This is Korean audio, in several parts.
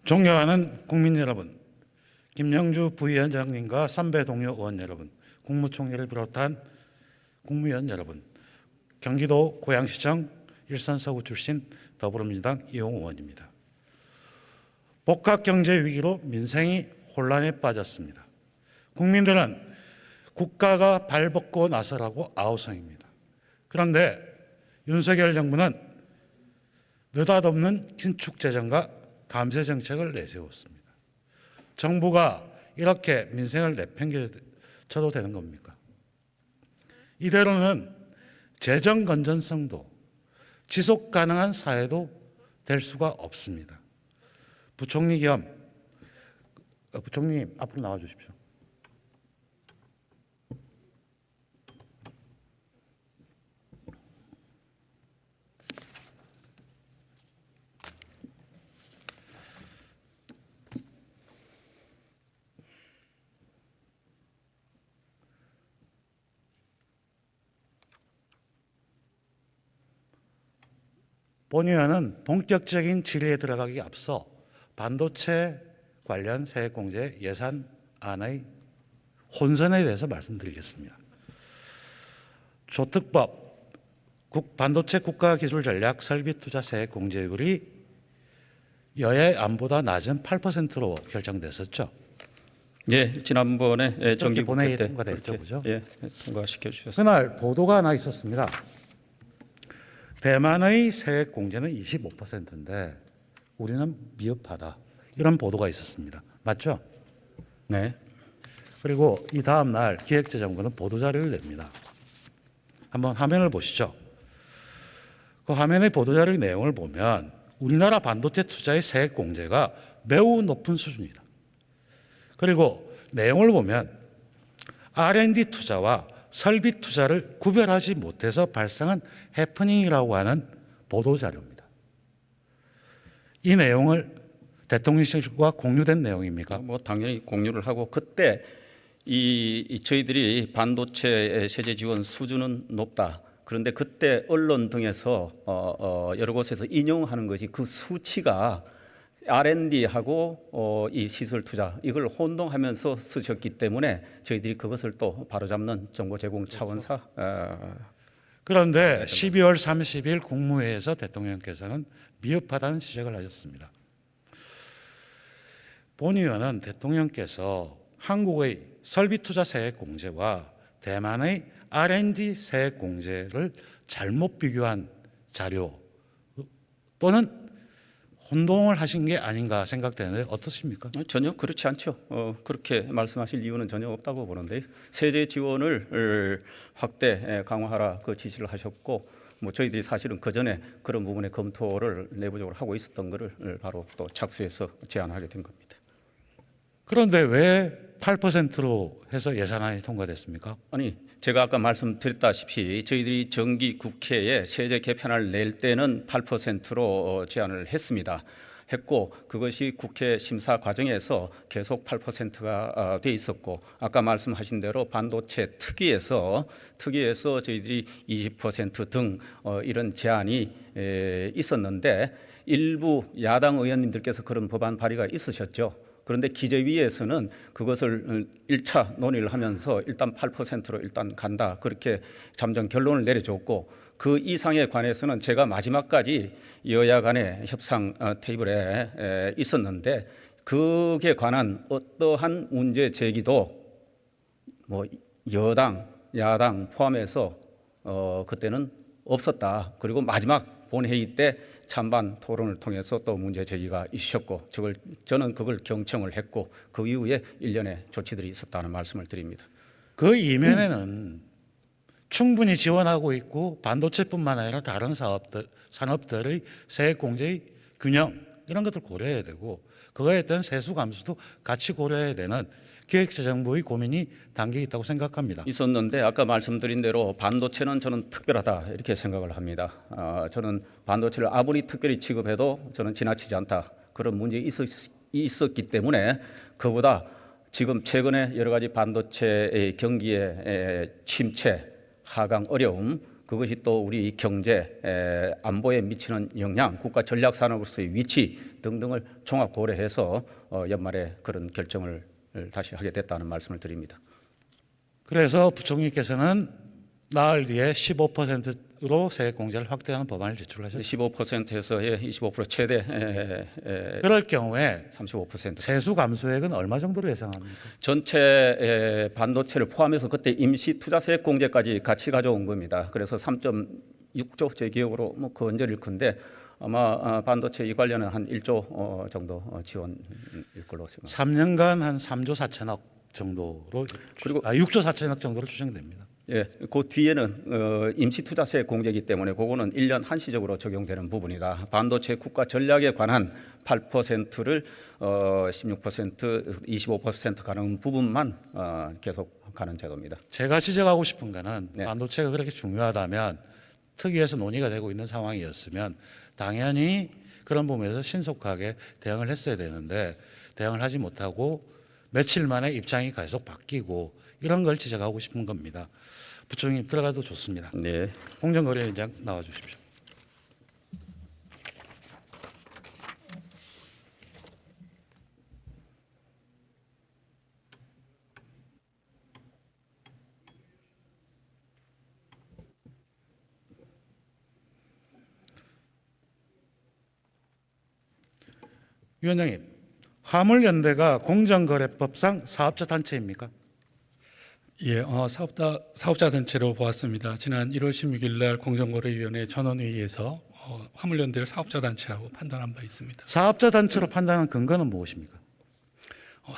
존경하는 국민 여러분, 김영주 부위원장님과 선배 동료 의원 여러분, 국무총리를 비롯한 국무위원 여러분, 경기도 고양시청 일선 서구 출신 더불어민주당 이용우 의원입니다. 복합경제 위기로 민생이 혼란에 빠졌습니다. 국민들은 국가가 발벗고 나서라고 아우성입니다. 그런데 윤석열 정부는 느닷없는 긴축재정과 감세 정책을 내세웠습니다. 정부가 이렇게 민생을 내팽개쳐도 되는 겁니까? 이대로는 재정 건전성도 지속 가능한 사회도 될 수가 없습니다. 부총리 겸 부총리님 앞으로 나와 주십시오. 본의원은 본격적인 질의에 들어가기 앞서 반도체 관련 세액공제 예산안의 혼선에 대해서 말씀드리겠습니다. 조특법, 반도체 국가기술전략 설비투자 세액공제율이 여야안보다 낮은 8%로 결정됐었죠. 예, 지난번에 정기국회 때 통과됐죠, 그죠? 예, 통과시켜 주셨습니다. 그날 보도가 하나 있었습니다. 대만의 세액 공제는 25%인데 우리는 미흡하다. 이런 보도가 있었습니다. 맞죠? 네. 그리고 이 다음 날 기획재정부는 보도자료를 냅니다. 한번 화면을 보시죠. 그 화면의 보도자료의 내용을 보면 우리나라 반도체 투자의 세액 공제가 매우 높은 수준이다. 그리고 내용을 보면 R&D 투자와 설비 투자를 구별하지 못해서 발생한 해프닝이라고 하는 보도자료입니다. 이 내용을 대통령실과 공유된 내용입니까? 뭐 당연히 공유를 하고 그때 저희들이 반도체 세제 지원 수준은 높다. 그런데 그때 언론 등에서 여러 곳에서 인용하는 것이 그 수치가 R&D하고 이 시설 투자 이걸 혼동하면서 쓰셨기 때문에 저희들이 그것을 또 바로잡는 정보 제공 차원사. 그런데 12월 30일 국무회의에서 대통령께서는 미흡하다는 지적을 하셨습니다. 본의원은 대통령께서 한국의 설비 투자 세액 공제와 대만의 R&D 세액 공제를 잘못 비교한 자료 또는 혼동을 하신 게 아닌가 생각되는데 어떻습니까? 전혀 그렇지 않죠. 그렇게 말씀하실 이유는 전혀 없다고 보는데 세제 지원을 확대 강화하라 그 지시를 하셨고 뭐 저희들이 사실은 그 전에 그런 부분의 검토를 내부적으로 하고 있었던 것을 바로 또 착수해서 제안하게 된 겁니다. 그런데 왜 8%로 해서 예산안이 통과됐습니까? 아니 제가 아까 말씀드렸다시피 저희들이 정기 국회에 세제 개편을 낼 때는 8%로 제안을 했고 그것이 국회 심사 과정에서 계속 8%가 돼 있었고 아까 말씀하신 대로 반도체 특위에서 저희들이 20% 등 이런 제안이 있었는데 일부 야당 의원님들께서 그런 법안 발의가 있으셨죠. 그런데 기재위에서는 그것을 1차 논의를 하면서 일단 8%로 일단 간다. 그렇게 잠정 결론을 내려줬고 그 이상에 관해서는 제가 마지막까지 여야 간의 협상 테이블에 있었는데 그에 관한 어떠한 문제 제기도 뭐 여당, 야당 포함해서 그때는 없었다. 그리고 마지막 본회의 때 찬반 토론을 통해서 또 문제 제기가 있었고 저는 그걸 경청을 했고 그 이후에 일련의 조치들이 있었다는 말씀을 드립니다. 그 이면에는 충분히 지원하고 있고 반도체뿐만 아니라 다른 산업들의 세액 공제의 균형 이런 것들 고려해야 되고 그거에 대한 세수 감수도 같이 고려해야 되는 기획재정부의 고민이 담겨 있다고 생각합니다. 있었는데 아까 말씀드린 대로 반도체는 저는 특별하다 이렇게 생각을 합니다. 저는 반도체를 아무리 특별히 취급해도 저는 지나치지 않다. 그런 문제 있었기 때문에 그보다 지금 최근에 여러 가지 반도체의 경기의 침체, 하강 어려움 그것이 또 우리 경제 안보에 미치는 영향, 국가 전략 산업으로서의 위치 등등을 종합 고려해서 연말에 그런 결정을 다시 하게 됐다는 말씀을 드립니다. 그래서 부총리께서는 나흘 뒤에 15%로 세액공제를 확대하는 법안을 제출하셨죠. 15%에서 25% 최대 그럴 경우에 35%. 세수 감소액은 얼마 정도로 예상합니까? 전체 반도체를 포함해서 그때 임시 투자세액 공제까지 같이 가져온 겁니다. 그래서 3.6조 제 기억으로 뭐 그 언저리일 건데 아마 반도체 이 관련은 한 1조 정도 지원일 걸로 생각합니다. 3년간 한 3조 4천억 정도로 그리고 6조 4천억 정도로 추정됩니다. 예, 그 뒤에는 임시 투자세 공제이기 때문에 그거는 1년 한시적으로 적용되는 부분이다. 반도체 국가 전략에 관한 8%를 16%, 25% 가는 부분만 계속 가는 제도입니다. 제가 지적하고 싶은 거는 네. 반도체가 그렇게 중요하다면 특위에서 논의가 되고 있는 상황이었으면 당연히 그런 부분에서 신속하게 대응을 했어야 되는데 대응을 하지 못하고 며칠 만에 입장이 계속 바뀌고 이런 걸 지적하고 싶은 겁니다. 부총리 들어가도 좋습니다. 네. 공정거래위원장 나와 주십시오. 위원장님, 화물연대가 공정거래법상 사업자 단체입니까? 예, 사업자 단체로 보았습니다. 지난 1월 16일 날 공정거래위원회 전원회의에서 화물연대를 사업자 단체라고 판단한 바 있습니다. 사업자 단체로 판단한 근거는 무엇입니까?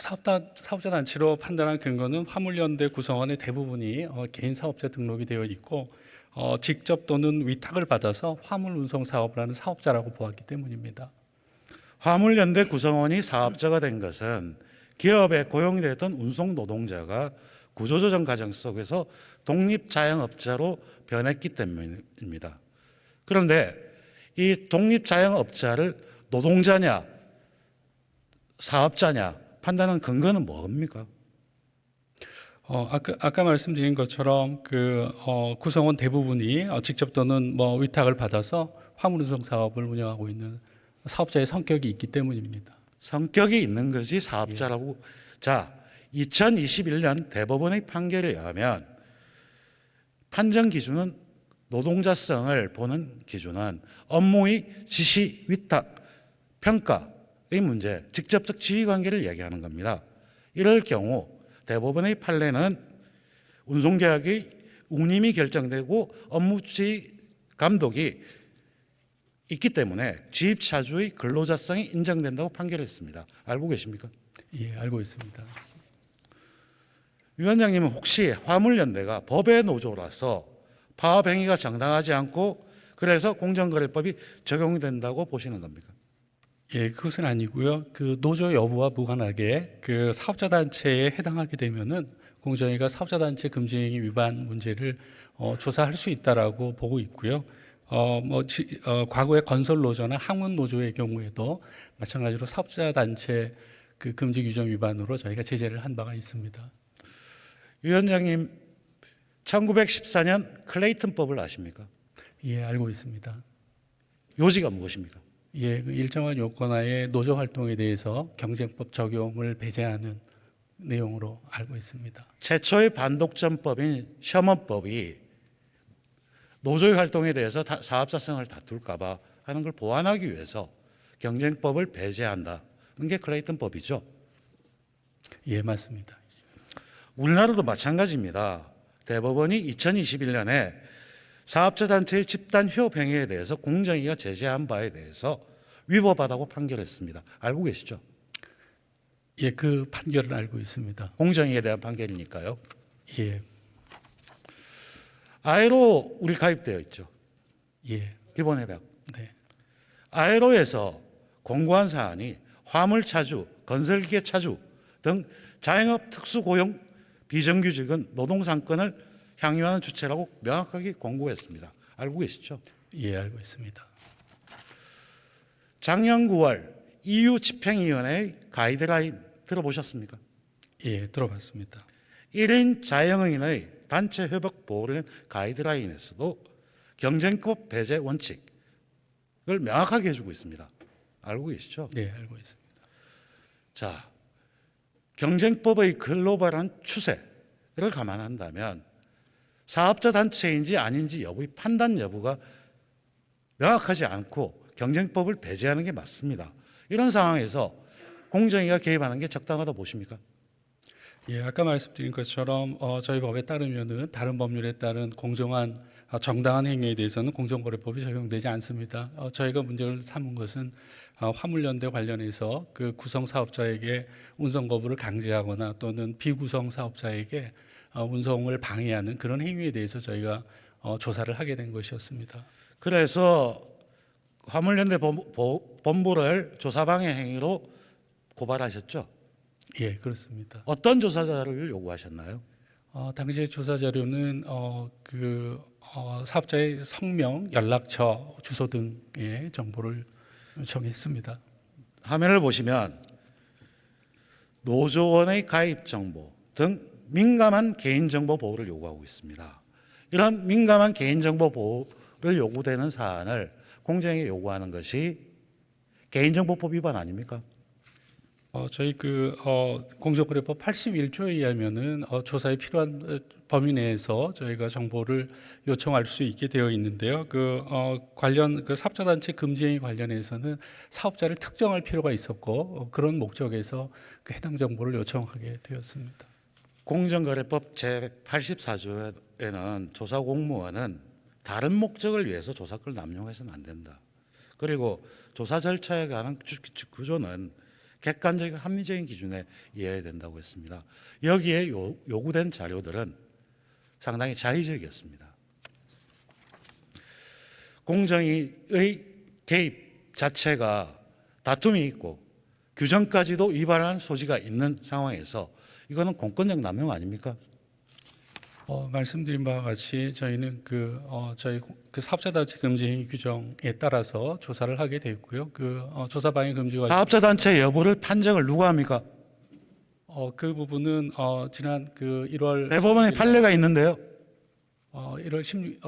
사업자 단체로 판단한 근거는 화물연대 구성원의 대부분이 개인 사업자 등록이 되어 있고 직접 또는 위탁을 받아서 화물 운송 사업을 하는 사업자라고 보았기 때문입니다. 화물연대 구성원이 사업자가 된 것은 기업에 고용되던 운송 노동자가 구조조정 과정 속에서 독립자영업자로 변했기 때문입니다. 그런데 이 독립자영업자를 노동자냐 사업자냐 판단하는 근거는 뭡니까? 아까 말씀드린 것처럼 구성원 대부분이 직접 또는 위탁을 받아서 화물 운송 사업을 운영하고 있는 사업자의 성격이 있기 때문입니다. 성격이 있는 것이 사업자라고. 자, 2021년 대법원의 판결에 의하면 판정 기준은 노동자성을 보는 기준은 업무의 지시, 위탁, 평가의 문제, 직접적 지휘 관계를 얘기하는 겁니다. 이럴 경우 대법원의 판례는 운송계약의 운임이 결정되고 업무 지휘 감독이 있기 때문에 지입차주의 근로자성이 인정된다고 판결했습니다. 알고 계십니까? 예, 알고 있습니다. 위원장님은 혹시 화물연대가 법의 노조라서 파업 행위가 정당하지 않고 그래서 공정거래법이 적용된다고 보시는 겁니까? 예, 그것은 아니고요. 노조 여부와 무관하게 사업자 단체에 해당하게 되면은 공정위가 사업자 단체 금지행위 위반 문제를 조사할 수 있다라고 보고 있고요. 과거의 건설 노조나 항운 노조의 경우에도 마찬가지로 사업자 단체 금지 규정 위반으로 저희가 제재를 한 바가 있습니다. 위원장님, 1914년 클레이튼법을 아십니까? 예, 알고 있습니다. 요지가 무엇입니까? 예, 일정한 요건하에 노조 활동에 대해서 경쟁법 적용을 배제하는 내용으로 알고 있습니다. 최초의 반독점법인 셔먼법이 노조의 활동에 대해서 사업자성을 다툴까 봐 하는 걸 보완하기 위해서 경쟁법을 배제한다. 이게 클레이튼법이죠. 예, 맞습니다. 우리나라도 마찬가지입니다. 대법원이 2021년에 사업자 단체의 집단 휴업 행위에 대해서 공정위가 제재한 바에 대해서 위법하다고 판결했습니다. 알고 계시죠? 예, 그 판결을 알고 있습니다. 공정위에 대한 판결이니까요. 예, 아에로 우리 가입되어 있죠. 예, 기본협약. 네, 아에로에서 공고한 사안이 화물차주, 건설기계 차주 등 자영업 특수고용 비정규직은 노동상권을 향유하는 주체라고 명확하게 공고했습니다. 알고 계시죠? 예, 알고 있습니다. 작년 9월 EU 집행위원회의 가이드라인 들어보셨습니까? 예, 들어봤습니다. 1인 자영업인의 단체 협약 보호를 위한 가이드라인에서도 경쟁법 배제 원칙을 명확하게 해주고 있습니다. 알고 계시죠? 네, 알고 있습니다. 자, 경쟁법의 글로벌한 추세를 감안한다면 사업자 단체인지 아닌지 여부의 판단 여부가 명확하지 않고 경쟁법을 배제하는 게 맞습니다. 이런 상황에서 공정위가 개입하는 게 적당하다 보십니까? 예, 아까 말씀드린 것처럼 저희 법에 따르면은 다른 법률에 따른 공정한 정당한 행위에 대해서는 공정거래법이 적용되지 않습니다. 저희가 문제를 삼은 것은 화물연대 관련해서 그 구성 사업자에게 운송 거부를 강제하거나 또는 비구성 사업자에게 운송을 방해하는 그런 행위에 대해서 저희가 조사를 하게 된 것이었습니다. 그래서 화물연대 본부를 조사방해 행위로 고발하셨죠? 예, 그렇습니다. 어떤 조사 자료를 요구하셨나요? 당시의 조사 자료는 사업자의 성명, 연락처, 주소 등의 정보를 요청했습니다. 화면을 보시면 노조원의 가입 정보 등 민감한 개인정보 보호를 요구하고 있습니다. 이런 민감한 개인정보 보호를 요구되는 사안을 공정에 요구하는 것이 개인정보법 위반 아닙니까? 저희 공정거래법 81조에 의하면은 조사에 필요한 범위 내에서 저희가 정보를 요청할 수 있게 되어 있는데요. 관련 사업자 단체 금지 행위 관련해서는 사업자를 특정할 필요가 있었고 그런 목적에서 해당 정보를 요청하게 되었습니다. 공정거래법 제84조에는 조사 공무원은 다른 목적을 위해서 조사권을 남용해서는 안 된다. 그리고 조사 절차에 관한 구조는 객관적이고 합리적인 기준에 이해해야 된다고 했습니다. 여기에 요구된 자료들은 상당히 자의적이었습니다. 공정위의 개입 자체가 다툼이 있고 규정까지도 위반할 소지가 있는 상황에서 이거는 공권력 남용 아닙니까? 말씀드린 바와 같이 저희는 저희 사업자 단체 금지 행위 규정에 따라서 조사를 하게 되었고요. 조사 방해 금지가 사업자 단체 여부를 판정을 누가 합니까? 그 부분은 지난 1월 대법원에 판례가 있는데요. 1월 16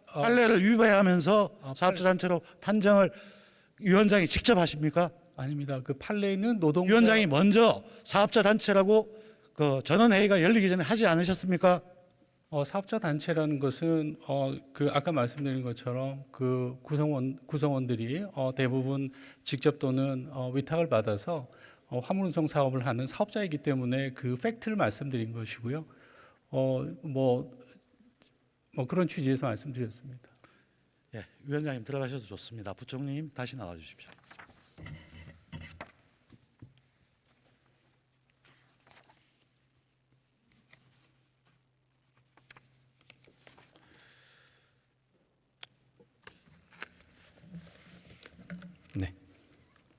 판례를 위배하면서 사업자 단체로 판정을 위원장이 직접 하십니까? 아닙니다. 그 판례는 노동 위원장이 먼저 사업자 단체라고 전원 회의가 열리기 전에 하지 않으셨습니까? 사업자 단체라는 것은 아까 말씀드린 것처럼 그 구성원들이 대부분 직접 또는 위탁을 받아서 화물운송 사업을 하는 사업자이기 때문에 그 팩트를 말씀드린 것이고요. 뭐 그런 취지에서 말씀드렸습니다. 예, 위원장님 들어가셔도 좋습니다. 부총리님 다시 나와 주십시오. 네.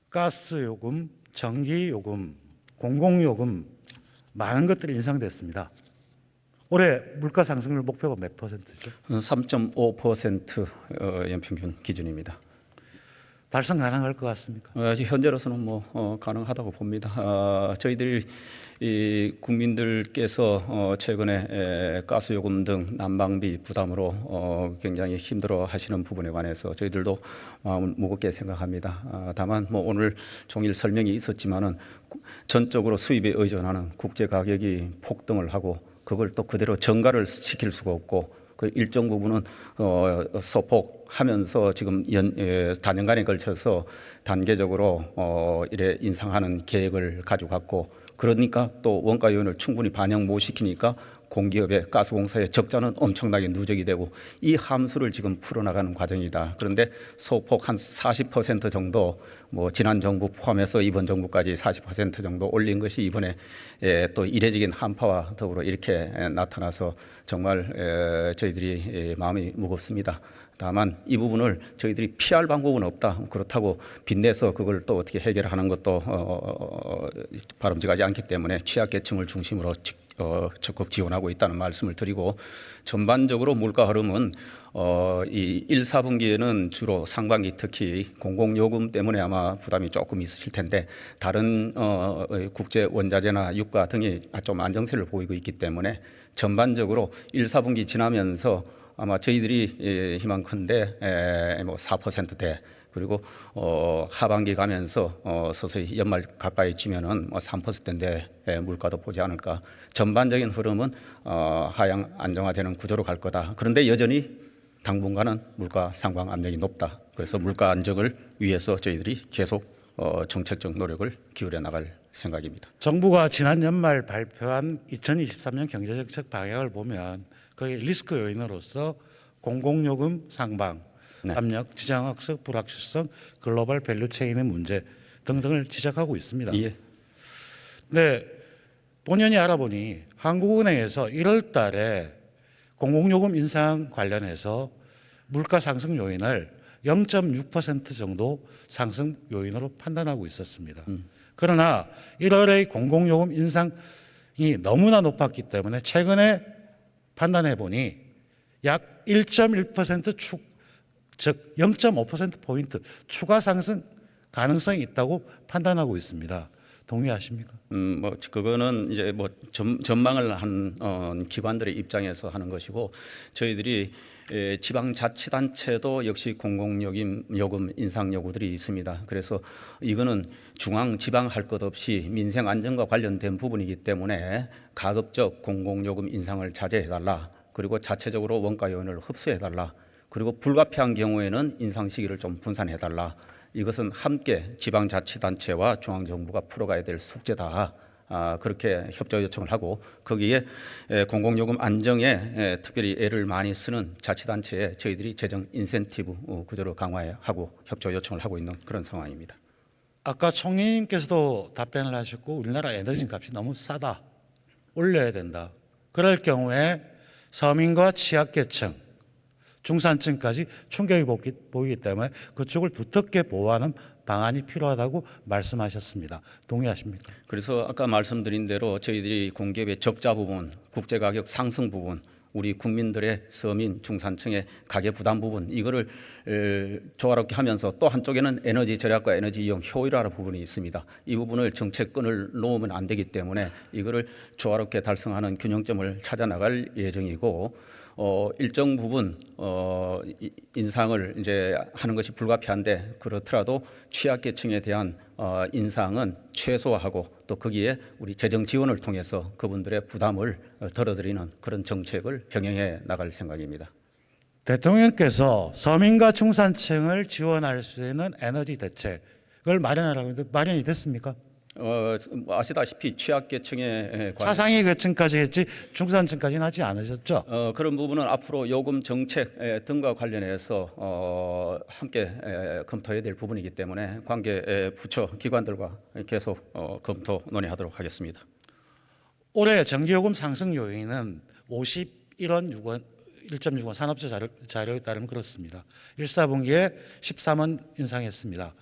가스 요금, 전기 요금, 공공 요금 많은 것들이 인상됐습니다. 올해 물가 상승률 목표가 몇 %죠? 3.5% 연평균 기준입니다. 달성 가능할 것 같습니까? 현재로서는 가능하다고 봅니다. 저희들이 이 국민들께서 최근에 가스 요금 등 난방비 부담으로 굉장히 힘들어 하시는 부분에 관해서 저희들도 마음을 무겁게 생각합니다. 다만 오늘 종일 설명이 있었지만은 전적으로 수입에 의존하는 국제 가격이 폭등을 하고 그걸 또 그대로 전가를 시킬 수가 없고 그 일정 부분은 소폭하면서 지금 단연간에 걸쳐서 단계적으로 이래 인상하는 계획을 가지고 갔고 그러니까 또 원가 요인을 충분히 반영 못 시키니까 공기업의 가스공사의 적자는 엄청나게 누적이 되고 이 함수를 지금 풀어나가는 과정이다. 그런데 소폭 한 40% 정도 지난 정부 포함해서 이번 정부까지 40% 정도 올린 것이 이번에 또 이례적인 한파와 더불어 이렇게 나타나서 정말 저희들이 마음이 무겁습니다. 다만 이 부분을 저희들이 피할 방법은 없다. 그렇다고 빚내서 그걸 또 어떻게 해결하는 것도 바람직하지 않기 때문에 취약계층을 중심으로 적극 지원하고 있다는 말씀을 드리고 전반적으로 물가 흐름은 이 1, 4분기에는 주로 상반기 특히 공공요금 때문에 아마 부담이 조금 있으실 텐데 다른 국제 원자재나 유가 등이 좀 안정세를 보이고 있기 때문에 전반적으로 1, 4분기 지나면서 아마 저희들이 희망컨대 뭐 4%대 그리고 하반기 가면서 서서히 연말 가까이 지면은 뭐 3%대인데 물가도 보지 않을까. 전반적인 흐름은 하향 안정화되는 구조로 갈 거다. 그런데 여전히 당분간은 물가 상방 압력이 높다. 그래서 물가 안정을 위해서 저희들이 계속 정책적 노력을 기울여 나갈 생각입니다. 정부가 지난 연말 발표한 2023년 경제정책 방향을 보면 거기 리스크 요인으로서 공공요금 상방, 네. 압력, 지정학적 불확실성, 글로벌 밸류체인의 문제 등등을 지적하고 있습니다. 예. 네, 본연이 알아보니 한국은행에서 1월 달에 공공요금 인상 관련해서 물가 상승 요인을 0.6% 정도 상승 요인으로 판단하고 있었습니다. 그러나 1월의 공공요금 인상이 너무나 높았기 때문에 최근에 판단해 보니 약 1.1% 즉 0.5%포인트 추가 상승 가능성이 있다고 판단하고 있습니다. 동의하십니까? 뭐 그거는 이제 뭐 전망을 한 기관들의 입장에서 하는 것이고 저희들이 지방자치단체도 역시 공공요금 인상 요구들이 있습니다. 그래서 이거는 중앙 지방 할 것 없이 민생 안정과 관련된 부분이기 때문에 가급적 공공요금 인상을 자제해달라. 그리고 자체적으로 원가 요인을 흡수해달라. 그리고 불가피한 경우에는 인상 시기를 좀 분산해달라. 이것은 함께 지방자치단체와 중앙정부가 풀어가야 될 숙제다. 그렇게 협조 요청을 하고 거기에 공공요금 안정에 특별히 애를 많이 쓰는 자치단체에 저희들이 재정 인센티브 구조를 강화하고 협조 요청을 하고 있는 그런 상황입니다. 아까 총리님께서도 답변을 하셨고 우리나라 에너지 값이 너무 싸다. 올려야 된다. 그럴 경우에 서민과 취약계층, 중산층까지 충격이 보이기 때문에 그쪽을 두텁게 보호하는 방안이 필요하다고 말씀하셨습니다. 동의하십니까? 그래서 아까 말씀드린 대로 저희들이 공기업의 적자 부분, 국제가격 상승 부분, 우리 국민들의 서민 중산층의 가계 부담 부분 이거를 조화롭게 하면서 또 한쪽에는 에너지 절약과 에너지 이용 효율화의 부분이 있습니다. 이 부분을 정책끈을 놓으면 안 되기 때문에 이거를 조화롭게 달성하는 균형점을 찾아 나갈 예정이고 일정 부분 인상을 이제 하는 것이 불가피한데 그렇더라도 취약계층에 대한 인상은 최소화하고 또 거기에 우리 재정 지원을 통해서 그분들의 부담을 덜어드리는 그런 정책을 병행해 나갈 생각입니다. 대통령께서 서민과 중산층을 지원할 수 있는 에너지 대책을 마련하라고 했는데 마련이 됐습니까? 아시다시피 취약계층에 차상위 계층까지 했지 중산층까지는 하지 않으셨죠? 그런 부분은 앞으로 요금 정책 등과 관련해서 함께 검토해야 될 부분이기 때문에 관계 부처 기관들과 계속 검토 논의하도록 하겠습니다. 올해 전기요금 상승 요인은 51원 6원 1.6원 산업부 자료에 따르면 그렇습니다. 1사분기에 13원 인상했습니다.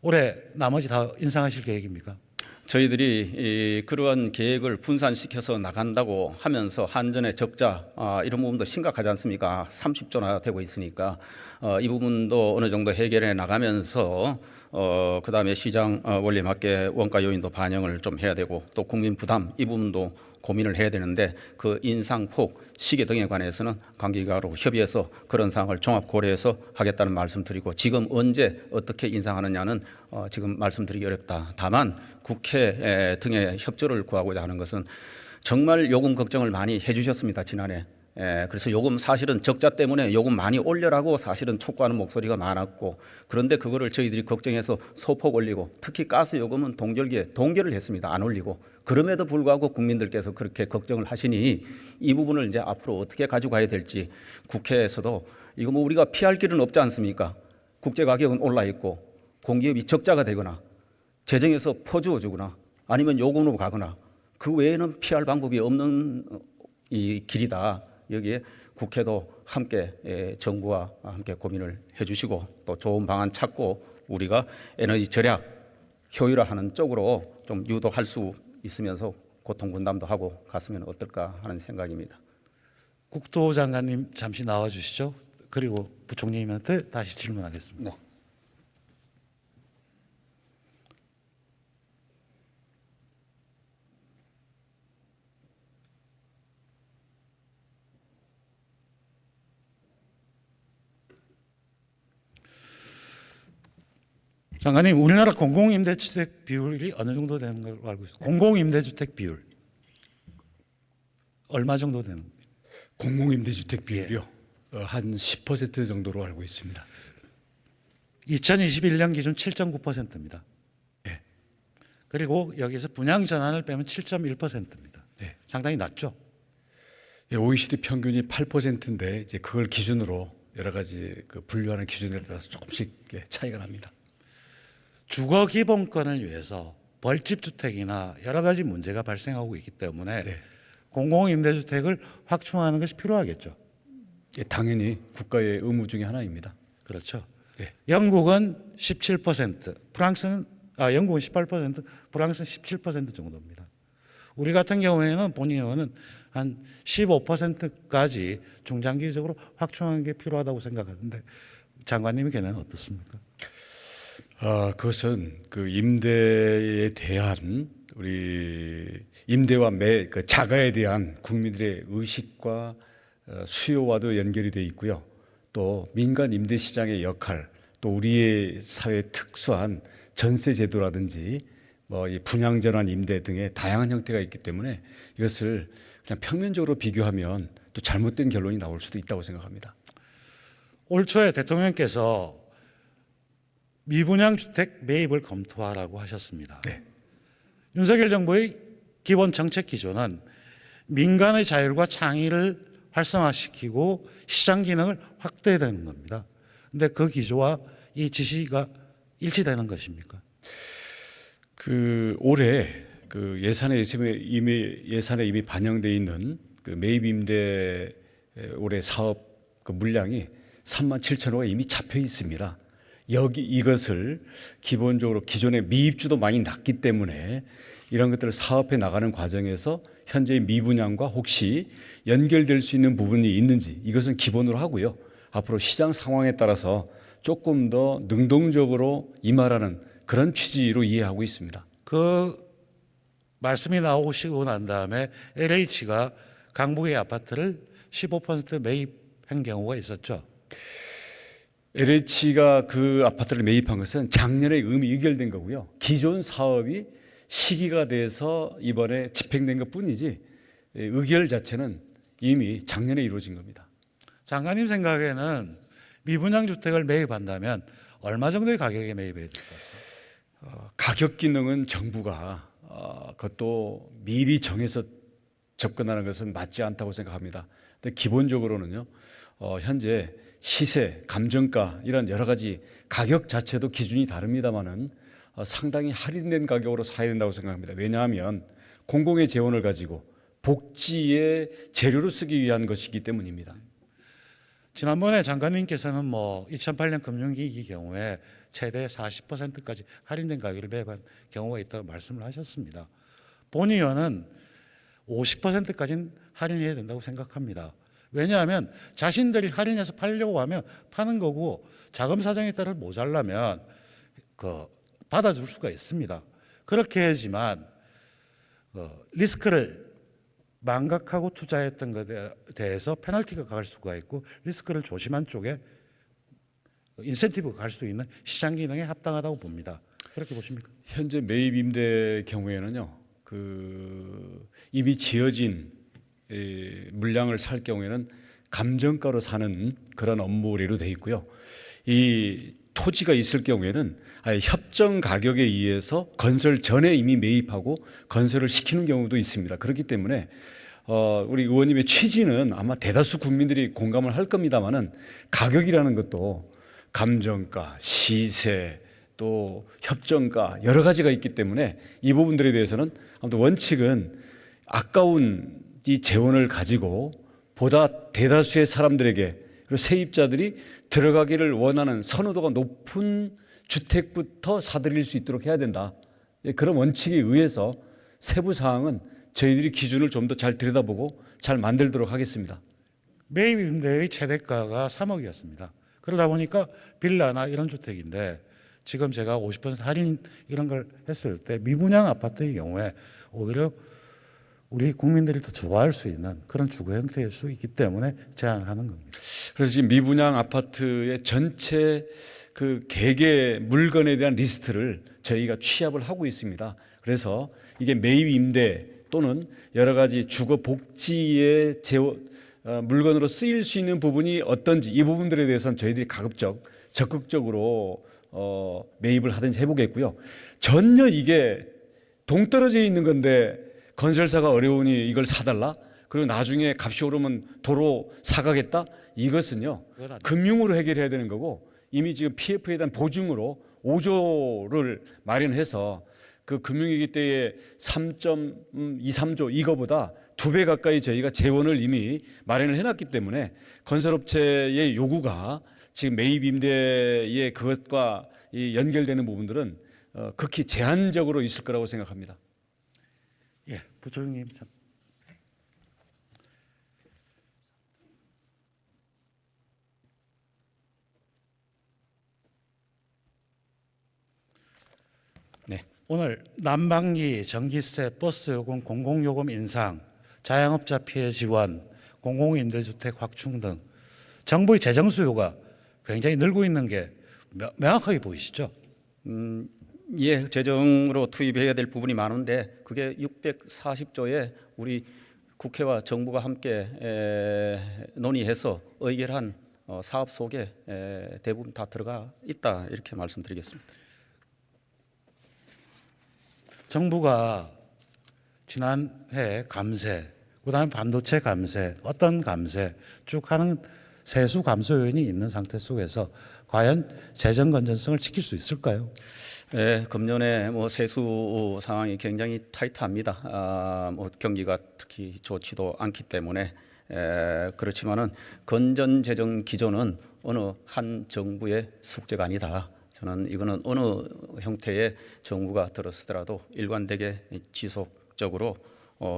올해 나머지 다 인상하실 계획입니까? 저희들이 그러한 계획을 분산시켜서 나간다고 하면서 한전의 적자 이런 부분도 심각하지 않습니까? 30조나 되고 있으니까 이 부분도 어느 정도 해결해 나가면서 그다음에 시장 원리에 맞게 원가 요인도 반영을 좀 해야 되고 또 국민 부담 이 부분도 고민을 해야 되는데 그 인상폭 시기 등에 관해서는 관계기관하고 협의해서 그런 사항을 종합 고려해서 하겠다는 말씀드리고 지금 언제 어떻게 인상하느냐는 지금 말씀드리기 어렵다. 다만 국회 등의 협조를 구하고자 하는 것은 정말 요금 걱정을 많이 해주셨습니다. 지난해. 그래서 요금 사실은 적자 때문에 요금 많이 올려라고 사실은 촉구하는 목소리가 많았고 그런데 그거를 저희들이 걱정해서 소폭 올리고 특히 가스 요금은 동절기에 동결을 했습니다. 안 올리고 그럼에도 불구하고 국민들께서 그렇게 걱정을 하시니 이 부분을 이제 앞으로 어떻게 가지고 가야 될지 국회에서도 이거 뭐 우리가 피할 길은 없지 않습니까? 국제 가격은 올라 있고 공기업이 적자가 되거나 재정에서 퍼주어 주거나 아니면 요금으로 가거나 그 외에는 피할 방법이 없는 이 길이다. 여기에 국회도 함께 정부와 함께 고민을 해주시고 또 좋은 방안 찾고 우리가 에너지 절약 효율화하는 쪽으로 좀 유도할 수 있으면서 고통 분담도 하고 갔으면 어떨까 하는 생각입니다. 국토장관님 잠시 나와 주시죠. 그리고 부총리님한테 다시 질문하겠습니다. 네. 장관님, 우리나라 공공임대주택 비율이 어느 정도 되는 걸로 알고 있어요? 공공임대주택 비율 얼마 정도 되는 겁니까? 공공임대주택 비율이요. 한 10% 정도로 알고 있습니다. 2021년 기준 7.9%입니다. 예. 그리고 여기서 분양 전환을 빼면 7.1%입니다. 예. 상당히 낮죠. 예, OECD 평균이 8%인데 이제 그걸 기준으로 여러 가지 그 분류하는 기준에 따라서 조금씩 차이가 납니다. 주거 기본권을 위해서 벌집 주택이나 여러 가지 문제가 발생하고 있기 때문에 네. 공공임대주택을 확충하는 것이 필요하겠죠. 예, 당연히 국가의 의무 중에 하나입니다. 그렇죠. 네. 영국은 17%, 영국은 18%, 프랑스는 17% 정도입니다. 우리 같은 경우에는 본의 의원은 한 15%까지 중장기적으로 확충하는 게 필요하다고 생각하는데 장관님의 견해는 어떻습니까? 그것은 그 임대에 대한 우리 임대와 그 자가에 대한 국민들의 의식과 수요와도 연결이 돼 있고요. 또 민간 임대 시장의 역할, 또 우리의 사회 특수한 전세 제도라든지 뭐 이 분양 전환 임대 등의 다양한 형태가 있기 때문에 이것을 그냥 평면적으로 비교하면 또 잘못된 결론이 나올 수도 있다고 생각합니다. 올 초에 대통령께서 미분양 주택 매입을 검토하라고 하셨습니다. 네. 윤석열 정부의 기본 정책 기조는 민간의 자율과 창의를 활성화시키고 시장 기능을 확대되는 겁니다. 그런데 그 기조와 이 지시가 일치되는 것입니까? 그 올해 그 예산에 이미 반영돼 있는 그 매입 임대 올해 사업 그 물량이 3만 7천호가 이미 잡혀 있습니다. 이것을 기본적으로 기존의 미입주도 많이 낮기 때문에 이런 것들을 사업해 나가는 과정에서 현재의 미분양과 혹시 연결될 수 있는 부분이 있는지 이것은 기본으로 하고요. 앞으로 시장 상황에 따라서 조금 더 능동적으로 임하라는 그런 취지로 이해하고 있습니다. 그 말씀이 나오시고 난 다음에 LH가 강북의 아파트를 15% 매입한 경우가 있었죠. LH가 그 아파트를 매입한 것은 작년에 이미 의결된 거고요. 기존 사업이 시기가 돼서 이번에 집행된 것뿐이지 의결 자체는 이미 작년에 이루어진 겁니다. 장관님 생각에는 미분양 주택을 매입한다면 얼마 정도의 가격에 매입해야 될 것 같습니다. 가격 기능은 정부가 그것도 미리 정해서 접근하는 것은 맞지 않다고 생각합니다. 근데 기본적으로는요, 현재 시세, 감정가 이런 여러 가지 가격 자체도 기준이 다릅니다만은 상당히 할인된 가격으로 사야 된다고 생각합니다. 왜냐하면 공공의 재원을 가지고 복지의 재료로 쓰기 위한 것이기 때문입니다. 지난번에 장관님께서는 2008년 금융위기 경우에 최대 40%까지 할인된 가격을 매입한 경우가 있다고 말씀을 하셨습니다. 본 의원은 50%까지는 할인해야 된다고 생각합니다. 왜냐하면 자신들이 할인해서 팔려고 하면 파는 거고 자금 사정에 따라 모자라면 받아줄 수가 있습니다. 그렇게 해야지만 리스크를 망각하고 투자했던 것에 대해서 페널티가 갈 수가 있고 리스크를 조심한 쪽에 인센티브가 갈 수 있는 시장 기능에 합당하다고 봅니다. 그렇게 보십니까? 현재 매입 임대 경우에는요, 이미 지어진 물량을 살 경우에는 감정가로 사는 그런 업무례로 돼 있고요. 이 토지가 있을 경우에는 아예 협정 가격에 의해서 건설 전에 이미 매입하고 건설을 시키는 경우도 있습니다. 그렇기 때문에 우리 의원님의 취지는 아마 대다수 국민들이 공감을 할 겁니다만은 가격이라는 것도 감정가, 시세, 또 협정가 여러 가지가 있기 때문에 이 부분들에 대해서는 아무튼 원칙은 아까운 이 재원을 가지고 보다 대다수의 사람들에게 그리고 세입자들이 들어가기를 원하는 선호도가 높은 주택부터 사들일 수 있도록 해야 된다. 그런 원칙에 의해서 세부 사항은 저희들이 기준을 좀 더 잘 들여다보고 잘 만들도록 하겠습니다. 매입 임대의 최대가가 3억이었습니다. 그러다 보니까 빌라나 이런 주택인데 지금 제가 50% 할인 이런 걸 했을 때 미분양 아파트의 경우에 오히려 우리 국민들이 더 좋아할 수 있는 그런 주거 형태일 수 있기 때문에 제안을 하는 겁니다. 그래서 지금 미분양 아파트의 전체 그 개개 물건에 대한 리스트를 저희가 취합을 하고 있습니다. 그래서 이게 매입 임대 또는 여러 가지 주거 복지의 물건으로 쓰일 수 있는 부분이 어떤지 이 부분들에 대해서는 저희들이 가급적 적극적으로 매입을 하든지 해보겠고요. 전혀 이게 동떨어져 있는 건데 건설사가 어려우니 이걸 사달라? 그리고 나중에 값이 오르면 도로 사가겠다? 이것은요, 금융으로 해결해야 되는 거고 이미 지금 PF에 대한 보증으로 5조를 마련해서 그 금융위기 때의 3.23조 이거보다 2배 가까이 저희가 재원을 이미 마련을 해놨기 때문에 건설업체의 요구가 지금 매입 임대의 그것과 연결되는 부분들은 극히 제한적으로 있을 거라고 생각합니다. 예, 부총리님 참. 네. 오늘 난방기, 전기세, 버스요금, 공공요금 인상, 자영업자 피해 지원, 공공임대주택 확충 등 정부의 재정 수요가 굉장히 늘고 있는 게 명확하게 보이시죠? 예, 재정으로 투입해야 될 부분이 많은데 그게 640조에 우리 국회와 정부가 함께 논의해서 의결한 사업 속에 대부분 다 들어가 있다 이렇게 말씀드리겠습니다. 정부가 지난해 감세, 그다음에 반도체 감세, 어떤 감세 쭉 하는 세수 감소 요인이 있는 상태 속에서 과연 재정 건전성을 지킬 수 있을까요? 예, 금년에 뭐 세수 상황이 굉장히 타이트합니다. 뭐 경기가 특히 좋지도 않기 때문에 그렇지만은 건전 재정 기조는 어느 한 정부의 숙제가 아니다. 저는 이거는 어느 형태의 정부가 들어서더라도 일관되게 지속적으로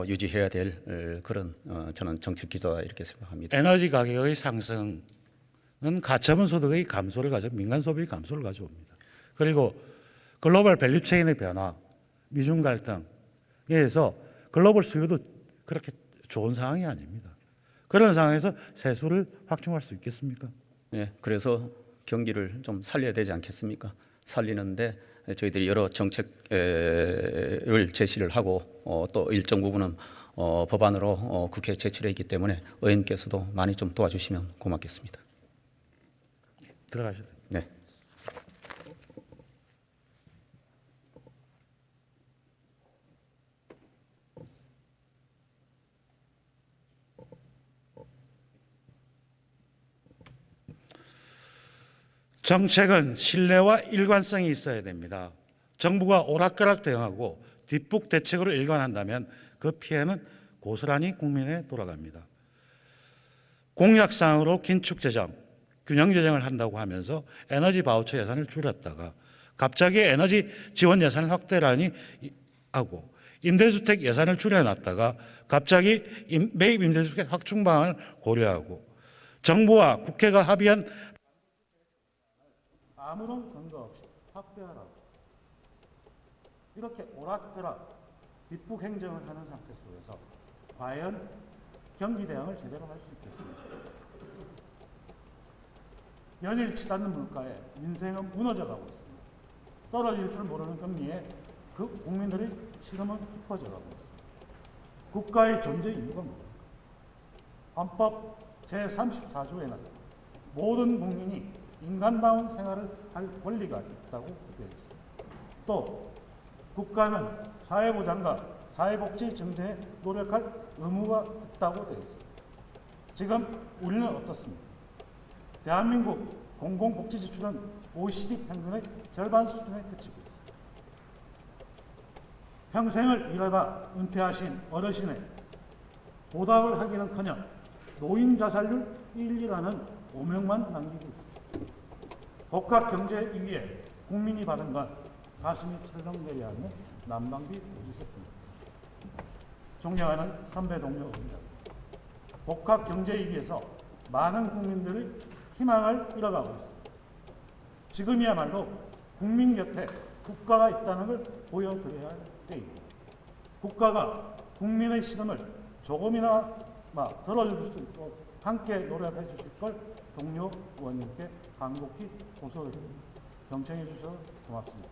유지해야 될 그런 저는 정책 기조다 이렇게 생각합니다. 에너지 가격의 상승은 가처분 소득의 감소를 민간 소비 감소를 가져옵니다. 그리고 글로벌 밸류체인의 변화, 미중 갈등에 의해서 글로벌 수요도 그렇게 좋은 상황이 아닙니다. 그런 상황에서 세수를 확충할 수 있겠습니까? 예, 그래서 경기를 좀 살려야 되지 않겠습니까? 살리는데 저희들이 여러 정책을 제시를 하고 또 일정 부분은 법안으로 국회에 제출해 있기 때문에 의원님께서도 많이 좀 도와주시면 고맙겠습니다. 들어가셔도 됩니다. 네. 정책은 신뢰와 일관성이 있어야 됩니다. 정부가 오락가락 대응하고 뒷북 대책으로 일관한다면 그 피해는 고스란히 국민에 돌아갑니다. 공약상으로 긴축재정, 균형재정을 한다고 하면서 에너지 바우처 예산을 줄였다가 갑자기 에너지 지원 예산을 확대하니 하고 임대주택 예산을 줄여놨다가 갑자기 매입 임대주택 확충 방안을 고려하고 정부와 국회가 합의한 아무런 근거 없이 확대하라고 이렇게 오락가락 뒷북 행정을 하는 상태 속에서 과연 경기 대응을 제대로 할 수 있겠습니까? 연일 치닫는 물가에 민생은 무너져가고 있습니다. 떨어질 줄 모르는 금리에 그 국민들의 시름은 깊어져가고 있습니다. 국가의 존재 이유가 뭡니까? 헌법 제34조에는 모든 국민이 인간다운 생활을 할 권리가 있다고 되어 있습니다. 또 국가는 사회보장과 사회복지 증대에 노력할 의무가 있다고 되어 있습니다. 지금 우리는 어떻습니까? 대한민국 공공복지 지출은 OECD 평균의 절반 수준에 그치고 있습니다. 평생을 일하다 은퇴하신 어르신의 보답을 하기는커녕 노인 자살률 1위라는 오명만 남기고 있습니다. 복합 경제 위기에 국민이 받은 건 가슴이 철렁거려 하는 난방비 부지세입니다. 존경하는 선배 동료 의원들, 복합 경제 위기에서 많은 국민들의 희망을 잃어가고 있습니다. 지금이야말로 국민 곁에 국가가 있다는 걸 보여드려야 할 때입니다. 국가가 국민의 시름을 조금이나마 덜어줄 수 있도록 함께 노력해 주실 걸 동료 의원님께 간곡히 호소드립니다. 경청해 주셔서 고맙습니다.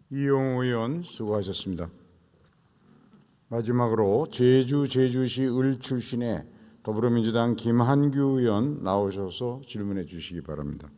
이용우 의원 수고하셨습니다. 마지막으로 제주시 을 출신의 더불어민주당 김한규 의원 나오셔서 질문해 주시기 바랍니다.